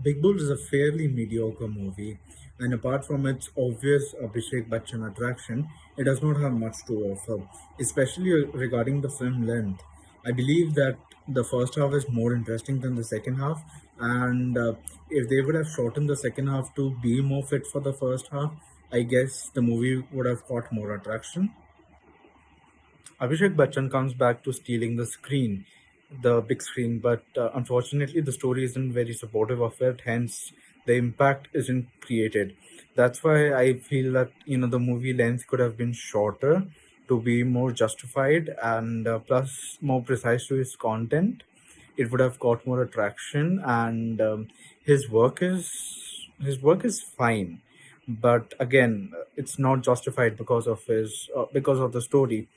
Big Bull is a fairly mediocre movie, and apart from its obvious Abhishek Bachchan attraction, it does not have much to offer, especially regarding the film length. I believe that the first half is more interesting than the second half, and if they would have shortened the second half to be more fit for the first half, I guess the movie would have caught more attraction. Abhishek Bachchan comes back to stealing the screen, the big screen, but unfortunately, the story isn't very supportive of it. Hence, the impact isn't created. That's why I feel that the movie length could have been shorter to be more justified and plus more precise to his content. It would have got more attraction, and his work is fine, but again, it's not justified because of the story.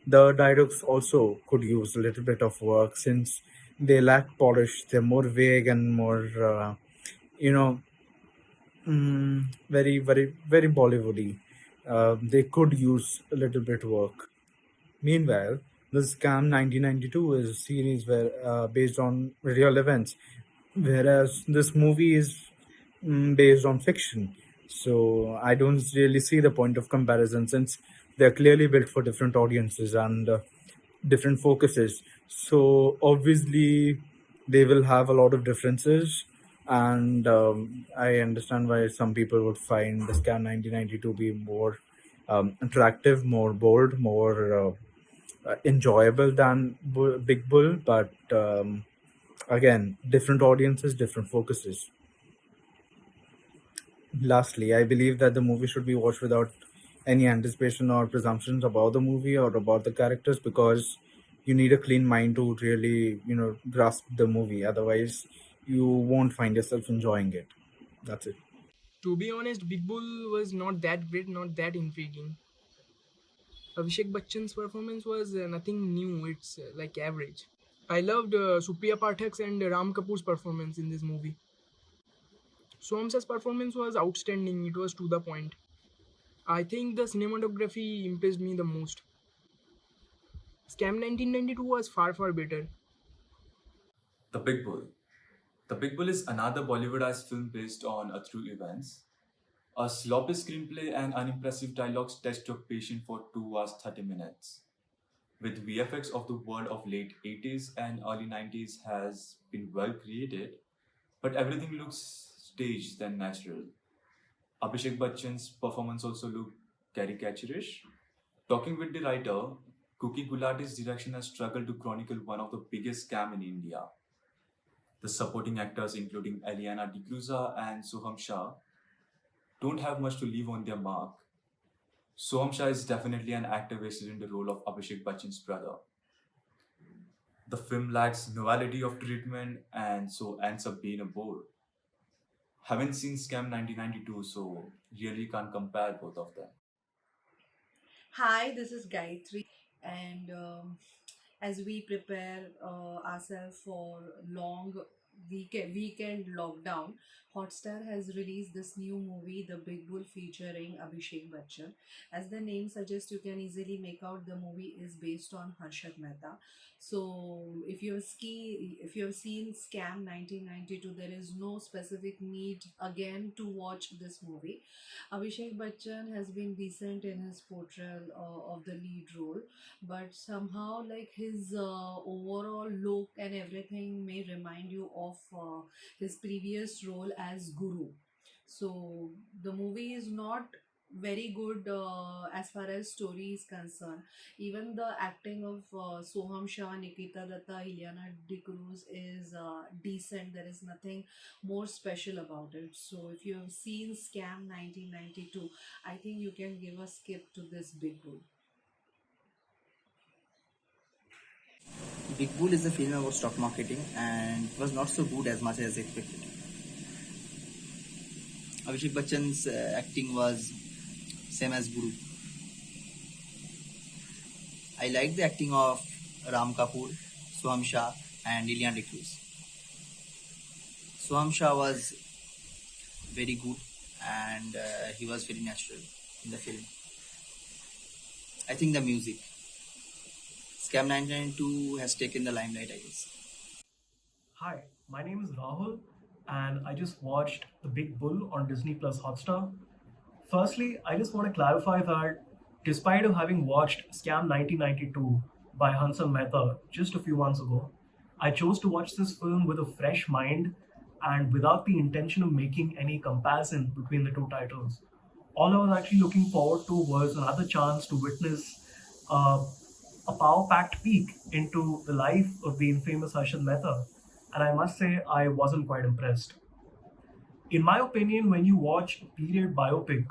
The dialogues also could use a little bit of work since they lack polish. They're more vague and more, you know, very, very, very Bollywoody. They could use a little bit work. Meanwhile, the Scam 1992 is a series based on real events, whereas this movie is based on fiction. So I don't really see the point of comparison since they're clearly built for different audiences and different focuses. So obviously they will have a lot of differences, and I understand why some people would find the Scam 1992 be more attractive, more bold, more enjoyable than Big Bull, but again, different audiences, different focuses. Lastly, I believe that the movie should be watched without any anticipation or presumptions about the movie or about the characters because you need a clean mind to really, grasp the movie. Otherwise, you won't find yourself enjoying it. That's it. To be honest, Big Bull was not that great, not that intriguing. Abhishek Bachchan's performance was nothing new, it's like average. I loved Supriya Pathak's and Ram Kapoor's performance in this movie. Swamsa's performance was outstanding, it was to the point. I think the cinematography impressed me the most. Scam 1992 was far far better. The Big Bull. The Big Bull is another Bollywoodized film based on a true events. A sloppy screenplay and unimpressive dialogues test your patience for 2 hours 30 minutes. With VFX of the world of late 80s and early 90s has been well created, but everything looks staged than natural. Abhishek Bachchan's performance also looked caricaturish. Talking with the writer, Kuki Gulati's direction has struggled to chronicle one of the biggest scam in India. The supporting actors, including Eliana D'Cruza and Soham Shah, don't have much to leave on their mark. Soham Shah is definitely an actor wasted in the role of Abhishek Bachchan's brother. The film lacks novelty of treatment and so ends up being a bore. Haven't seen Scam 1992, so really can't compare both of them. Hi, this is Gayatri, and as we prepare ourselves for long weekend lockdown, Hotstar has released this new movie, The Big Bull, featuring Abhishek Bachchan. As the name suggests, you can easily make out the movie is based on Harshad Mehta. So, if you have seen Scam 1992, there is no specific need again to watch this movie. Abhishek Bachchan has been decent in his portrayal of the lead role, but somehow like his overall look and everything may remind you of his previous role as Guru. So the movie is not very good as far as story is concerned. Even the acting of Soham Shah, Nikita Datta, Ileana D'Cruz is decent. There is nothing more special about it. So if you have seen Scam 1992, I think you can give a skip to this big bull. Big Bull is a film about stock marketing and was not so good as much as expected. Abhishek Bachchan's acting was same as Guru. I liked the acting of Ram Kapoor, Soham Shah, and Lilian D'Cruz. Soham Shah was very good and he was very natural in the film. I think the music. Scam 1992 has taken the limelight, I guess. Hi, my name is Rahul, and I just watched The Big Bull on Disney Plus Hotstar. Firstly, I just want to clarify that despite of having watched Scam 1992 by Hansal Mehta just a few months ago, I chose to watch this film with a fresh mind and without the intention of making any comparison between the two titles. All I was actually looking forward to was another chance to witness uh, a power-packed peek into the life of the infamous Harshad Mehta, and I must say I wasn't quite impressed. In my opinion, when you watch a period biopic,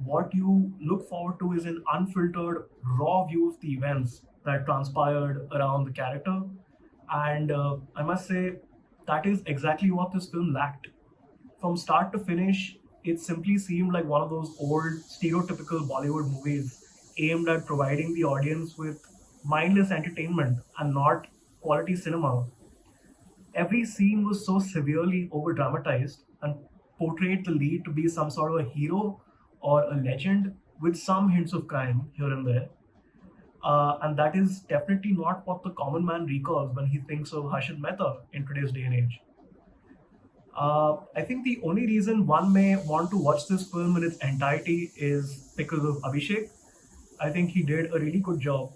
what you look forward to is an unfiltered, raw view of the events that transpired around the character. And I must say, that is exactly what this film lacked. From start to finish, it simply seemed like one of those old, stereotypical Bollywood movies aimed at providing the audience with mindless entertainment and not quality cinema. Every scene was so severely over dramatized and portrayed the lead to be some sort of a hero or a legend with some hints of crime here and there. And that is definitely not what the common man recalls when he thinks of Harshad Mehta in today's day and age. I think the only reason one may want to watch this film in its entirety is because of Abhishek. I think he did a really good job,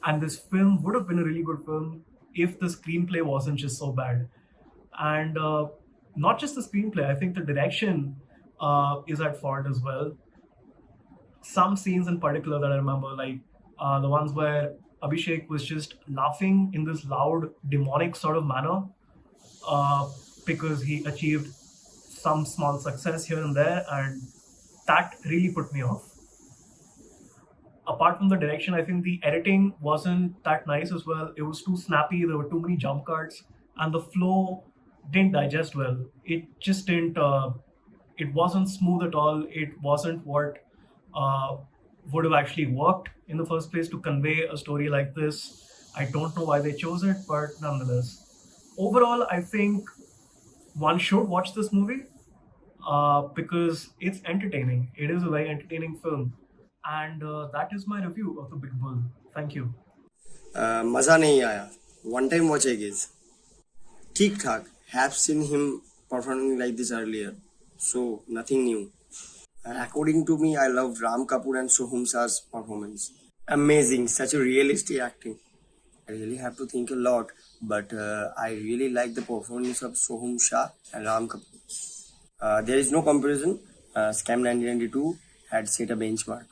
and this film would have been a really good film if the screenplay wasn't just so bad. And not just the screenplay, I think the direction is at fault as well. Some scenes in particular that I remember, like the ones where Abhishek was just laughing in this loud, demonic sort of manner uh, because he achieved some small success here and there, and that really put me off. Apart from the direction, I think the editing wasn't that nice as well. It was too snappy, there were too many jump cuts, and the flow didn't digest well. It just didn't, it wasn't smooth at all. It wasn't what uh, would have actually worked in the first place to convey a story like this. I don't know why they chose it, but nonetheless. Overall, I think one should watch this movie because it's entertaining. It is a very entertaining film. And that is my review of The Big Bull. Thank you. मज़ा नहीं आया. One time watch I guess. ठीक ठाक. Have seen him performing like this earlier, so nothing new. According to me, I loved Ram Kapoor and Soham Shah's performance. Amazing, such a realistic acting. I really have to think a lot, but I really like the performance of Soham Shah and Ram Kapoor. There is no comparison. Scam 1992 had set a benchmark.